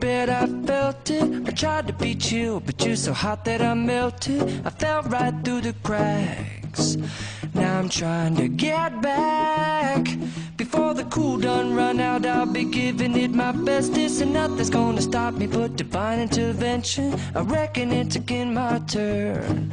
bet I felt it. I tried to be chill, but you're so hot that I melted. I fell right through the cracks. Now I'm trying to get back. Before the cool done run out, I'll be giving it my bestest, and nothing's gonna stop me but divine intervention. I reckon it's again my turn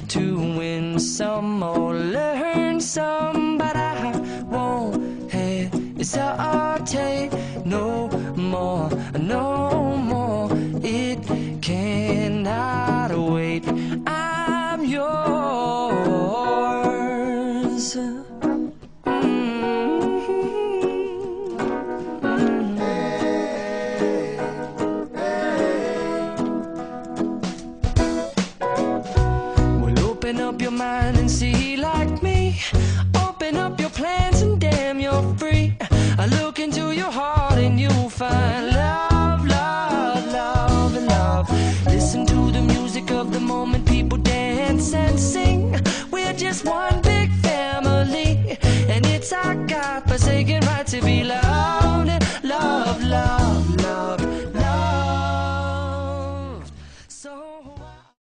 to win some or learn some, but I won't hesitate no more, no more. It cannot wait. I'm yours. Open up your mind and see like me. Open up your plans and damn, you're free. I look into your heart and you'll find love, love, love, and love. Listen to the music of the moment, people dance and sing. We're just one big family, and it's our God-forsaken